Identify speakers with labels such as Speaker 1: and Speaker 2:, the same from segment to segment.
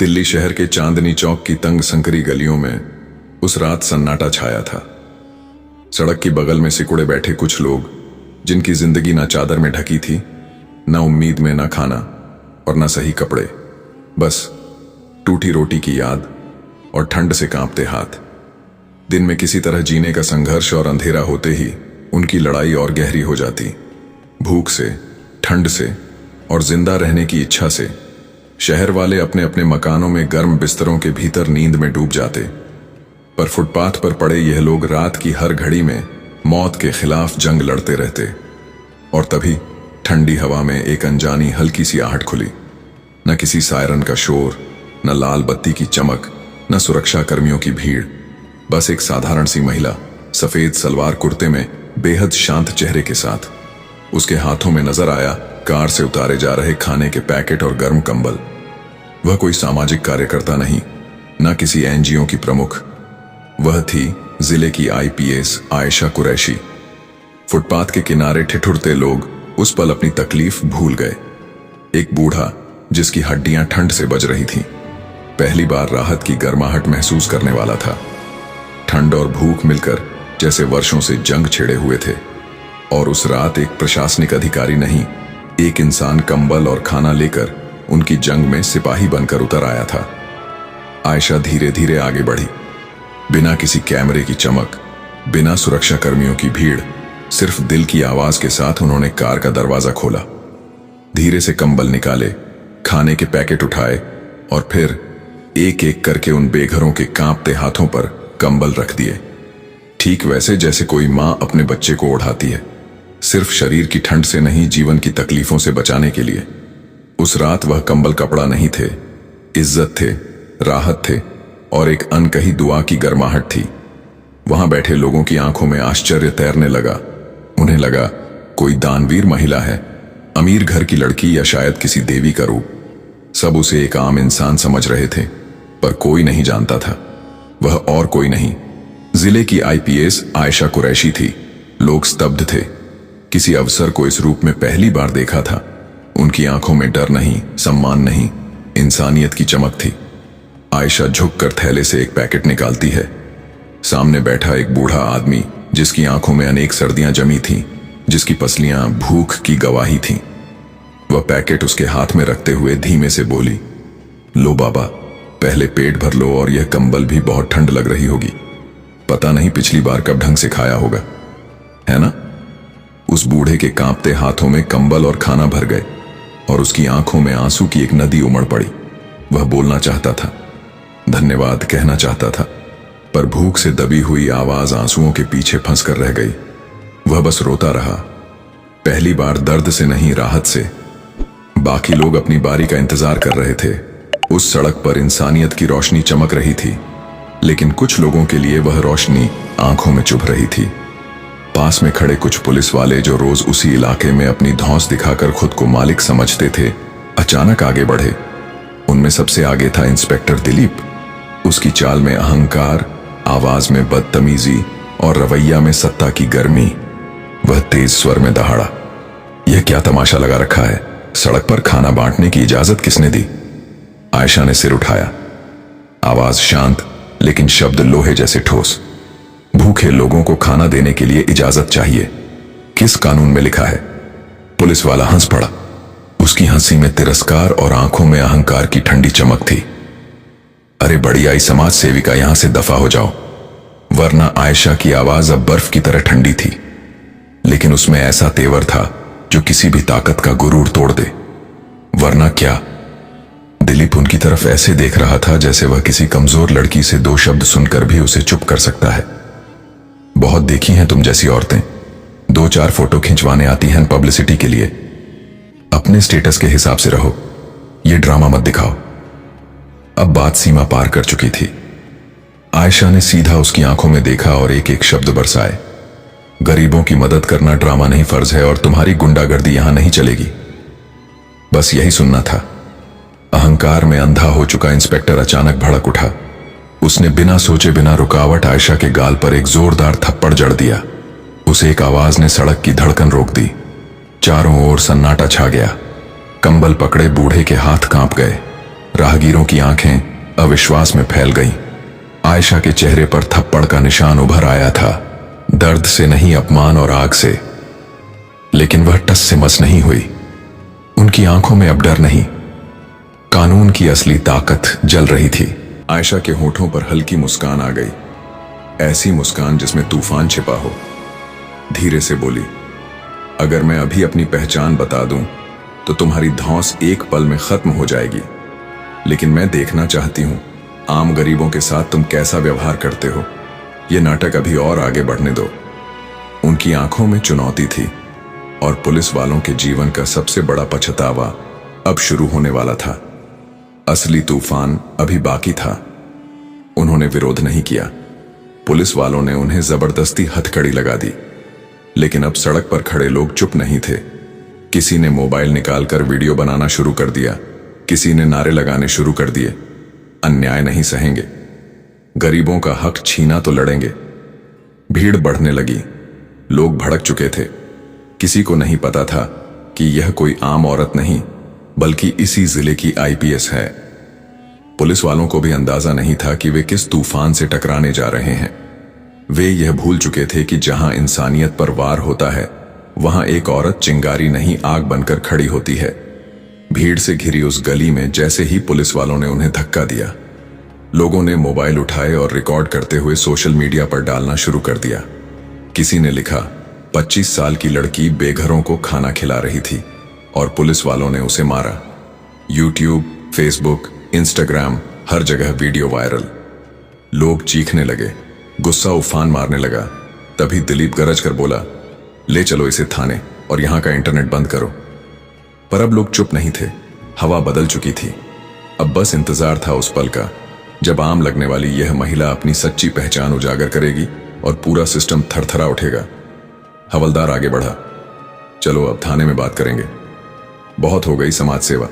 Speaker 1: दिल्ली शहर के चांदनी चौक की तंग संकरी गलियों में उस रात सन्नाटा छाया था। सड़क की बगल में सिकुड़े बैठे कुछ लोग, जिनकी जिंदगी ना चादर में ढकी थी, ना उम्मीद में, ना खाना और ना सही कपड़े, बस टूटी रोटी की याद और ठंड से कांपते हाथ। दिन में किसी तरह जीने का संघर्ष और अंधेरा होते ही उनकी लड़ाई और गहरी हो जाती। भूख से, ठंड से और जिंदा रहने की इच्छा से शहर वाले अपने अपने मकानों में गर्म बिस्तरों के भीतर नींद में डूब जाते, पर फुटपाथ पर पड़े यह लोग रात की हर घड़ी में मौत के खिलाफ जंग लड़ते रहते। और तभी ठंडी हवा में एक अनजानी हल्की सी आहट खुली। न किसी सायरन का शोर, न लाल बत्ती की चमक, न सुरक्षा कर्मियों की भीड़, बस एक साधारण सी महिला सफेद सलवार कुर्ते में बेहद शांत चेहरे के साथ। उसके हाथों में नजर आया कार से उतारे जा रहे खाने के पैकेट और गर्म कंबल। वह कोई सामाजिक कार्यकर्ता नहीं, न किसी एनजीओ की प्रमुख, वह थी जिले की आईपीएस आयशा कुरैशी। फुटपाथ के किनारे ठिठुरते लोग उस पल अपनी तकलीफ भूल गए। एक बूढ़ा जिसकी हड्डियां ठंड से बज रही थीं, पहली बार राहत की गर्माहट महसूस करने वाला था। ठंड और भूख मिलकर जैसे वर्षों से जंग छेड़े हुए थे, और उस रात एक प्रशासनिक अधिकारी नहीं, एक इंसान कंबल और खाना लेकर उनकी जंग में सिपाही बनकर उतर आया था। आयशा धीरे धीरे आगे बढ़ी, बिना किसी कैमरे की चमक, बिना सुरक्षा कर्मियों की भीड़, सिर्फ दिल की आवाज के साथ उन्होंने कार का दरवाजा खोला। धीरे से कंबल निकाले, खाने के पैकेट उठाए और फिर एक एक करके उन बेघरों के कांपते हाथों पर कंबल रख दिए, ठीक वैसे जैसे कोई मां अपने बच्चे को ओढ़ाती है, सिर्फ शरीर की ठंड से नहीं, जीवन की तकलीफों से बचाने के लिए। उस रात वह कंबल कपड़ा नहीं थे, इज्जत थे, राहत थे और एक अनकही दुआ की गर्माहट थी। वहां बैठे लोगों की आंखों में आश्चर्य तैरने लगा। उन्हें लगा कोई दानवीर महिला है, अमीर घर की लड़की या शायद किसी देवी का रूप। सब उसे एक आम इंसान समझ रहे थे, पर कोई नहीं जानता था वह और कोई नहीं, जिले की आईपीएस आयशा कुरैशी थी। लोग स्तब्ध थे। किसी अफसर को इस रूप में पहली बार देखा था। उनकी आंखों में डर नहीं, सम्मान नहीं, इंसानियत की चमक थी। आयशा झुककर थैले से एक पैकेट निकालती है। सामने बैठा एक बूढ़ा आदमी, जिसकी आंखों में अनेक सर्दियां जमी थीं, जिसकी पसलियां भूख की गवाही थीं। वह पैकेट उसके हाथ में रखते हुए धीमे से बोली, लो बाबा, पहले पेट भर लो, और यह कंबल भी बहुत ठंड लग रही होगी। पता नहीं पिछली बार कब ढंग से खाया होगा, है ना? उस बूढ़े के कांपते हाथों में कंबल और खाना भर गए और उसकी आंखों में आंसू की एक नदी उमड़ पड़ी। वह बोलना चाहता था, धन्यवाद कहना चाहता था, पर भूख से दबी हुई आवाज आंसुओं के पीछे फंस कर रह गई। वह बस रोता रहा, पहली बार दर्द से नहीं, राहत से। बाकी लोग अपनी बारी का इंतजार कर रहे थे। उस सड़क पर इंसानियत की रोशनी चमक रही थी, लेकिन कुछ लोगों के लिए वह रोशनी आंखों में चुभ रही थी। पास में खड़े कुछ पुलिस वाले, जो रोज उसी इलाके में अपनी धौंस दिखाकर खुद को मालिक समझते थे, अचानक आगे बढ़े। उनमें सबसे आगे था इंस्पेक्टर दिलीप। उसकी चाल में अहंकार, आवाज में बदतमीजी और रवैया में सत्ता की गर्मी। वह तेज स्वर में दहाड़ा, यह क्या तमाशा लगा रखा है? सड़क पर खाना बांटने की इजाजत किसने दी? आयशा ने सिर उठाया, आवाज शांत लेकिन शब्द लोहे जैसे ठोस। भूखे लोगों को खाना देने के लिए इजाजत चाहिए, किस कानून में लिखा है? पुलिस वाला हंस पड़ा। उसकी हंसी में तिरस्कार और आंखों में अहंकार की ठंडी चमक थी। अरे बड़ी आई समाज सेविका, यहां से दफा हो जाओ, वरना। आयशा की आवाज अब बर्फ की तरह ठंडी थी, लेकिन उसमें ऐसा तेवर था जो किसी भी ताकत का गुरूर तोड़ दे। वरना क्या? दिलीप उनकी तरफ ऐसे देख रहा था जैसे वह किसी कमजोर लड़की से दो शब्द सुनकर भी उसे चुप कर सकता है। बहुत देखी हैं तुम जैसी औरतें, दो चार फोटो खिंचवाने आती हैं पब्लिसिटी के लिए। अपने स्टेटस के हिसाब से रहो, ये ड्रामा मत दिखाओ। अब बात सीमा पार कर चुकी थी। आयशा ने सीधा उसकी आंखों में देखा और एक एक शब्द बरसाए, गरीबों की मदद करना ड्रामा नहीं, फर्ज है, और तुम्हारी गुंडागर्दी यहां नहीं चलेगी। बस यही सुनना था। अहंकार में अंधा हो चुका इंस्पेक्टर अचानक भड़क उठा। उसने बिना सोचे बिना रुकावट आयशा के गाल पर एक जोरदार थप्पड़ जड़ दिया। उस एक आवाज ने सड़क की धड़कन रोक दी। चारों ओर सन्नाटा छा गया। कंबल पकड़े बूढ़े के हाथ कांप गए। राहगीरों की आंखें अविश्वास में फैल गईं। आयशा के चेहरे पर थप्पड़ का निशान उभर आया था, दर्द से नहीं, अपमान और आग से। लेकिन वह टस से मस नहीं हुई। उनकी आंखों में अब डर नहीं, कानून की असली ताकत जल रही थी। आयशा के होठों पर हल्की मुस्कान आ गई, ऐसी मुस्कान जिसमें तूफान छिपा हो। धीरे से बोली, अगर मैं अभी अपनी पहचान बता दूं तो तुम्हारी धौंस एक पल में खत्म हो जाएगी। लेकिन मैं देखना चाहती हूं आम गरीबों के साथ तुम कैसा व्यवहार करते हो। यह नाटक अभी और आगे बढ़ने दो। उनकी आंखों में चुनौती थी और पुलिस वालों के जीवन का सबसे बड़ा पछतावा अब शुरू होने वाला था। असली तूफान अभी बाकी था। उन्होंने विरोध नहीं किया। पुलिस वालों ने उन्हें जबरदस्ती हथकड़ी लगा दी। लेकिन अब सड़क पर खड़े लोग चुप नहीं थे। किसी ने मोबाइल निकालकर वीडियो बनाना शुरू कर दिया, किसी ने नारे लगाने शुरू कर दिए, अन्याय नहीं सहेंगे, गरीबों का हक छीना तो लड़ेंगे। भीड़ बढ़ने लगी, लोग भड़क चुके थे। किसी को नहीं पता था कि यह कोई आम औरत नहीं, बल्कि इसी जिले की आईपीएस है। पुलिस वालों को भी अंदाजा नहीं था कि वे किस तूफान से टकराने जा रहे हैं। वे यह भूल चुके थे कि जहां इंसानियत पर वार होता है, वहां एक औरत चिंगारी नहीं, आग बनकर खड़ी होती है। भीड़ से घिरी उस गली में जैसे ही पुलिस वालों ने उन्हें धक्का दिया, लोगों ने मोबाइल उठाए और रिकॉर्ड करते हुए सोशल मीडिया पर डालना शुरू कर दिया। किसी ने लिखा, 25 साल की लड़की बेघरों को खाना खिला रही थी और पुलिस वालों ने उसे मारा। यूट्यूब, फेसबुक, इंस्टाग्राम, हर जगह वीडियो वायरल। लोग चीखने लगे, गुस्सा उफान मारने लगा। तभी दिलीप गरज कर बोला, ले चलो इसे थाने और यहां का इंटरनेट बंद करो। पर अब लोग चुप नहीं थे। हवा बदल चुकी थी। अब बस इंतजार था उस पल का जब आम लगने वाली यह महिला अपनी सच्ची पहचान उजागर करेगी और पूरा सिस्टम थरथरा उठेगा। हवलदार आगे बढ़ा, चलो अब थाने में बात करेंगे। बहुत हो गई समाज सेवा।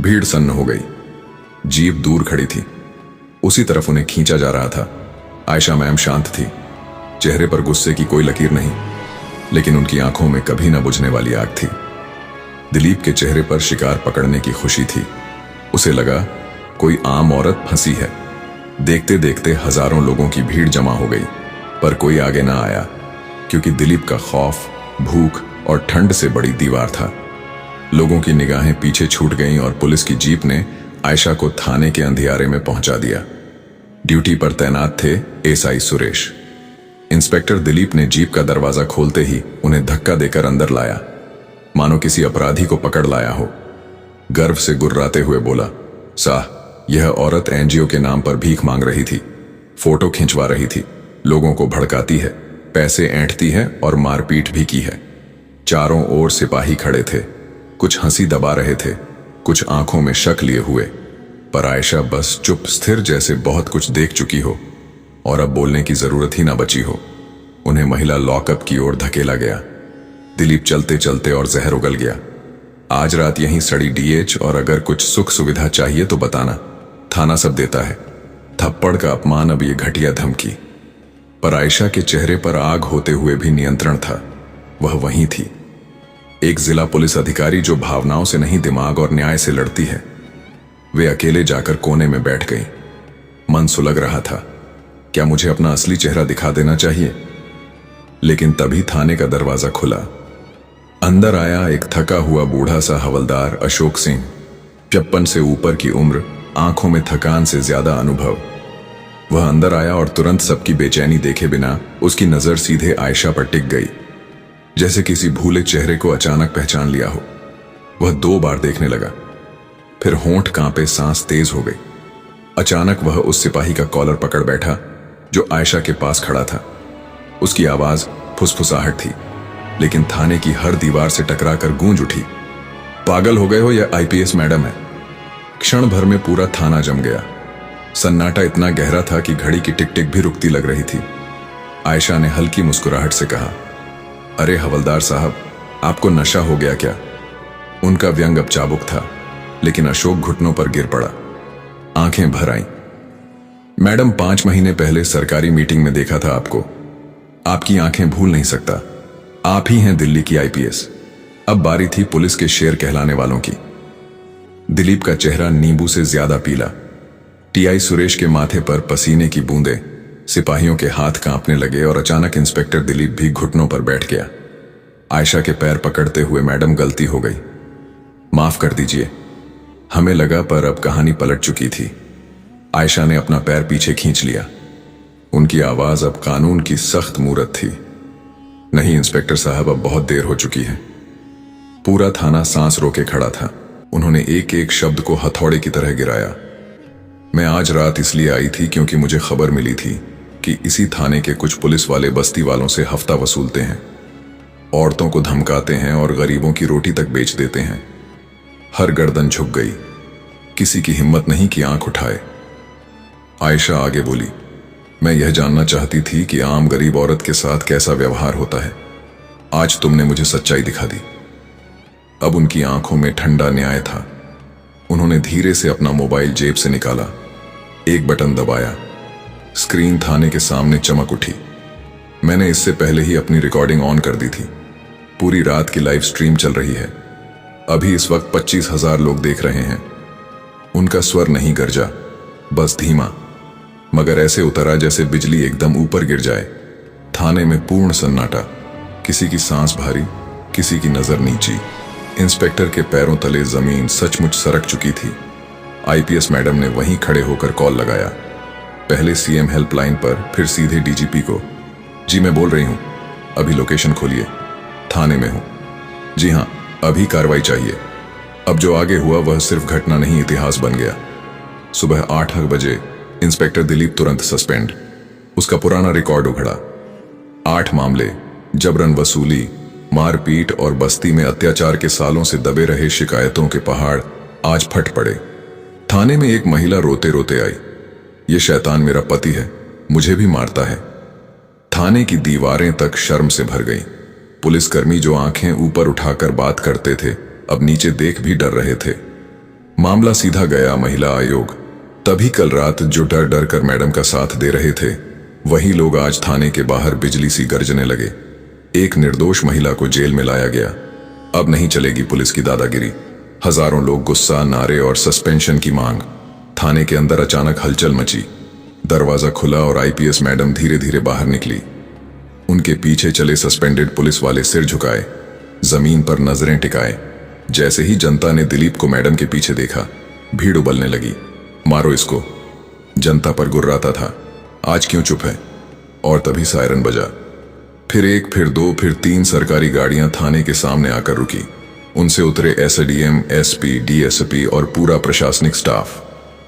Speaker 1: भीड़ सन्न हो गई। जीप दूर खड़ी थी, उसी तरफ उन्हें खींचा जा रहा था। आयशा मैम शांत थी, चेहरे पर गुस्से की कोई लकीर नहीं, लेकिन उनकी आंखों में कभी न बुझने वाली आग थी। दिलीप के चेहरे पर शिकार पकड़ने की खुशी थी। उसे लगा कोई आम औरत फंसी है। देखते देखते हजारों लोगों की भीड़ जमा हो गई, पर कोई आगे ना आया, क्योंकि दिलीप का खौफ, भूख और ठंड से बड़ी दीवार था। लोगों की निगाहें पीछे छूट गईं और पुलिस की जीप ने आयशा को थाने के अंधियारे में पहुंचा दिया। ड्यूटी पर तैनात थे एसआई सुरेश। इंस्पेक्टर दिलीप ने जीप का दरवाजा खोलते ही उन्हें धक्का देकर अंदर लाया, मानो किसी अपराधी को पकड़ लाया हो। गर्व से गुर्राते हुए बोला, साह, यह औरत एनजीओ के नाम पर भीख मांग रही थी, फोटो खिंचवा रही थी, लोगों को भड़काती है, पैसे ऐंठती है और मारपीट भी की है। चारों ओर सिपाही खड़े थे, कुछ हंसी दबा रहे थे, कुछ आंखों में शक लिए हुए। पर आयशा बस चुप स्थिर, जैसे बहुत कुछ देख चुकी हो और अब बोलने की जरूरत ही ना बची हो। उन्हें महिला लॉकअप की ओर धकेला गया। दिलीप चलते चलते और जहर उगल गया। आज रात यहीं सड़ी डीएच, और अगर कुछ सुख सुविधा चाहिए तो बताना, थाना सब देता है। थप्पड़ का अपमान, अब ये घटिया धमकी। पर आयशा के चेहरे पर आग होते हुए भी नियंत्रण था। वह वहीं थी, एक जिला पुलिस अधिकारी जो भावनाओं से नहीं, दिमाग और न्याय से लड़ती है। वे अकेले जाकर कोने में बैठ गई। मन सुलग रहा था, क्या मुझे अपना असली चेहरा दिखा देना चाहिए? लेकिन तभी थाने का दरवाजा खुला। अंदर आया एक थका हुआ बूढ़ा सा हवलदार अशोक सिंह। 56 से ऊपर की उम्र, आंखों में थकान से ज्यादा अनुभव। वह अंदर आया और तुरंत सबकी बेचैनी देखे बिना उसकी नजर सीधे आयशा पर टिक गई, जैसे किसी भूले चेहरे को अचानक पहचान लिया हो। वह 2 बार देखने लगा, फिर होंठ कांपे, सांस तेज हो गई। अचानक वह उस सिपाही का कॉलर पकड़ बैठा जो आयशा के पास खड़ा था। उसकी आवाज फुसफुसाहट थी, लेकिन थाने की हर दीवार से टकराकर गूंज उठी। पागल हो गए हो, यह आईपीएस मैडम है। क्षण भर में पूरा थाना जम गया। सन्नाटा इतना गहरा था कि घड़ी की टिक टिक भी रुकती लग रही थी। आयशा ने हल्की मुस्कुराहट से कहा, अरे हवलदार साहब, आपको नशा हो गया क्या? उनका व्यंग अब चाबुक था, लेकिन अशोक घुटनों पर गिर पड़ा। आंखें भर आईं। मैडम, 5 महीने पहले सरकारी मीटिंग में देखा था आपको। आपकी आंखें भूल नहीं सकता। आप ही हैं दिल्ली की आईपीएस। अब बारी थी पुलिस के शेर कहलाने वालों की। दिलीप का चेहरा नींबू से ज्यादा पीला। टीआई सुरेश के माथे पर पसीने की बूंदें, सिपाहियों के हाथ कांपने लगे और अचानक इंस्पेक्टर दिलीप भी घुटनों पर बैठ गया। आयशा के पैर पकड़ते हुए, मैडम गलती हो गई, माफ कर दीजिए। हमें लगा, पर अब कहानी पलट चुकी थी। आयशा ने अपना पैर पीछे खींच लिया। उनकी आवाज अब कानून की सख्त मूरत थी। नहीं इंस्पेक्टर साहब, अब बहुत देर हो चुकी है। पूरा थाना सांस रोके खड़ा था। उन्होंने एक एक शब्द को हथौड़े की तरह गिराया। मैं आज रात इसलिए आई थी क्योंकि मुझे खबर मिली थी कि इसी थाने के कुछ पुलिस वाले बस्ती वालों से हफ्ता वसूलते हैं, औरतों को धमकाते हैं और गरीबों की रोटी तक बेच देते हैं। हर गर्दन झुक गई, किसी की हिम्मत नहीं कि आंख उठाए। आयशा आगे बोली, मैं यह जानना चाहती थी कि आम गरीब औरत के साथ कैसा व्यवहार होता है। आज तुमने मुझे सच्चाई दिखा दी। अब उनकी आंखों में ठंडा न्याय था। उन्होंने धीरे से अपना मोबाइल जेब से निकाला, एक बटन दबाया, स्क्रीन थाने के सामने चमक उठी। मैंने इससे पहले ही अपनी रिकॉर्डिंग ऑन कर दी थी। पूरी रात की लाइव स्ट्रीम चल रही है। अभी इस वक्त 25,000 लोग देख रहे हैं। उनका स्वर नहीं गरजा, बस धीमा, मगर ऐसे उतरा जैसे बिजली एकदम ऊपर गिर जाए। थाने में पूर्ण सन्नाटा, किसी की सांस भारी, किसी की नजर नीची। इंस्पेक्टर के पैरों तले जमीन सचमुच सरक चुकी थी। आईपीएस मैडम ने वहीं खड़े होकर कॉल लगाया, पहले सीएम हेल्पलाइन पर, फिर सीधे डीजीपी को। जी मैं बोल रही हूं, अभी लोकेशन खोलिए, थाने में हूं। जी हां, अभी कार्रवाई चाहिए। अब जो आगे हुआ वह सिर्फ घटना नहीं, इतिहास बन गया। सुबह 8 बजे इंस्पेक्टर दिलीप तुरंत सस्पेंड। उसका पुराना रिकॉर्ड उघड़ा। 8 मामले, जबरन वसूली, मारपीट और बस्ती में अत्याचार के सालों से दबे रहे शिकायतों के पहाड़ आज फट पड़े। थाने में एक महिला रोते रोते आई, ये शैतान मेरा पति है, मुझे भी मारता है। थाने की दीवारें तक शर्म से भर गईं। पुलिसकर्मी जो आंखें ऊपर उठाकर बात करते थे, अब नीचे देख भी डर रहे थे। मामला सीधा गया महिला आयोग। तभी कल रात जो डर डर कर मैडम का साथ दे रहे थे, वही लोग आज थाने के बाहर बिजली सी गरजने लगे। एक निर्दोष महिला को जेल में लाया गया। अब नहीं चलेगी पुलिस की दादागिरी। हजारों लोग, गुस्सा, नारे और सस्पेंशन की मांग। थाने के अंदर अचानक हलचल मची। दरवाजा खुला और आईपीएस मैडम धीरे धीरे बाहर निकली। उनके पीछे चले सस्पेंडेड पुलिस वाले सिर झुकाए, जमीन पर नजरें टिकाए। जैसे ही जनता ने दिलीप को मैडम के पीछे देखा, भीड़ उबलने लगी। मारो इसको। जनता पर गुर्राता था, आज क्यों चुप है। और तभी सायरन बजा। फिर 1, फिर 2, फिर 3 सरकारी गाड़ियां थाने के सामने आकर रुकी। उनसे उतरे एसडीएम, एसपी, डीएसपी और पूरा प्रशासनिक स्टाफ।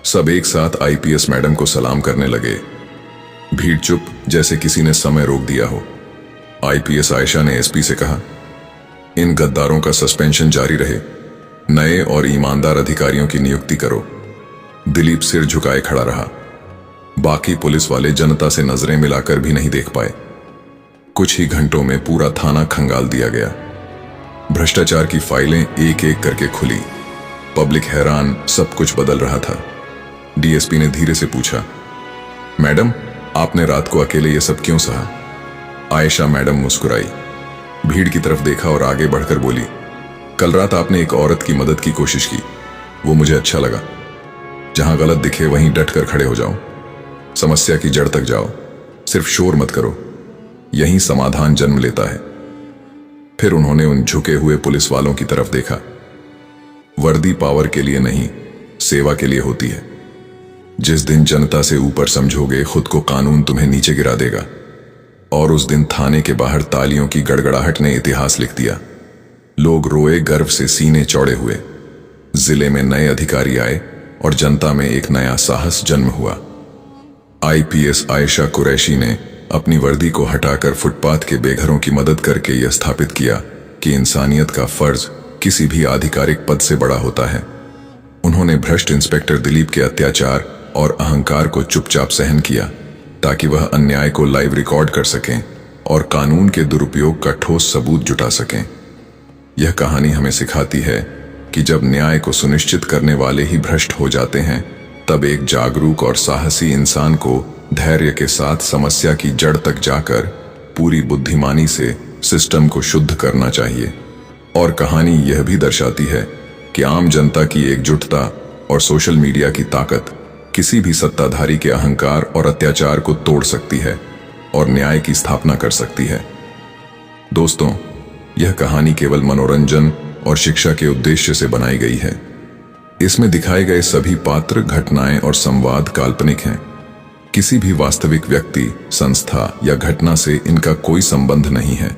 Speaker 1: सब एक साथ आईपीएस मैडम को सलाम करने लगे। भीड़ चुप, जैसे किसी ने समय रोक दिया हो। आईपीएस आयशा ने एसपी से कहा, इन गद्दारों का सस्पेंशन जारी रहे, नए और ईमानदार अधिकारियों की नियुक्ति करो। दिलीप सिर झुकाए खड़ा रहा। बाकी पुलिस वाले जनता से नजरें मिलाकर भी नहीं देख पाए। कुछ ही घंटों में पूरा थाना खंगाल दिया गया। भ्रष्टाचार की फाइलें एक एक करके खुली। पब्लिक हैरान, सब कुछ बदल रहा था। डीएसपी ने धीरे से पूछा, मैडम आपने रात को अकेले ये सब क्यों सहा। आयशा मैडम मुस्कुराई, भीड़ की तरफ देखा और आगे बढ़कर बोली, कल रात आपने एक औरत की मदद की कोशिश की, वो मुझे अच्छा लगा। जहां गलत दिखे वहीं डट कर खड़े हो जाओ, समस्या की जड़ तक जाओ, सिर्फ शोर मत करो, यहीं समाधान जन्म लेता है। फिर उन्होंने उन झुके हुए पुलिस वालों की तरफ देखा। वर्दी पावर के लिए नहीं, सेवा के लिए होती है। जिस दिन जनता से ऊपर समझोगे, खुद को कानून तुम्हें नीचे गिरा देगा। और उस दिन थाने के बाहर तालियों की गड़गड़ाहट ने इतिहास लिख दिया। लोग रोए, गर्व से सीने चौड़े हुए। जिले में नए अधिकारी आए और जनता में एक नया साहस जन्म हुआ। आईपीएस आयशा कुरैशी ने अपनी वर्दी को हटाकर फुटपाथ के बेघरों की मदद करके यह स्थापित किया कि इंसानियत का फर्ज किसी भी आधिकारिक पद से बड़ा होता है। उन्होंने भ्रष्ट इंस्पेक्टर दिलीप के अत्याचार और अहंकार को चुपचाप सहन किया, ताकि वह अन्याय को लाइव रिकॉर्ड कर सकें और कानून के दुरुपयोग का ठोस सबूत जुटा सकें। यह कहानी हमें सिखाती है कि जब न्याय को सुनिश्चित करने वाले ही भ्रष्ट हो जाते हैं, तब एक जागरूक और साहसी इंसान को धैर्य के साथ समस्या की जड़ तक जाकर पूरी बुद्धिमानी से सिस्टम को शुद्ध करना चाहिए। और कहानी यह भी दर्शाती है कि आम जनता की एकजुटता और सोशल मीडिया की ताकत किसी भी सत्ताधारी के अहंकार और अत्याचार को तोड़ सकती है और न्याय की स्थापना कर सकती है। दोस्तों, यह कहानी केवल मनोरंजन और शिक्षा के उद्देश्य से बनाई गई है। इसमें दिखाए गए सभी पात्र, घटनाएं और संवाद काल्पनिक हैं। किसी भी वास्तविक व्यक्ति, संस्था या घटना से इनका कोई संबंध नहीं है।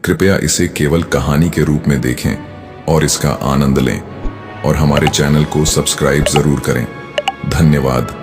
Speaker 1: कृपया इसे केवल कहानी के रूप में देखें और इसका आनंद लें और हमारे चैनल को सब्सक्राइब जरूर करें। धन्यवाद।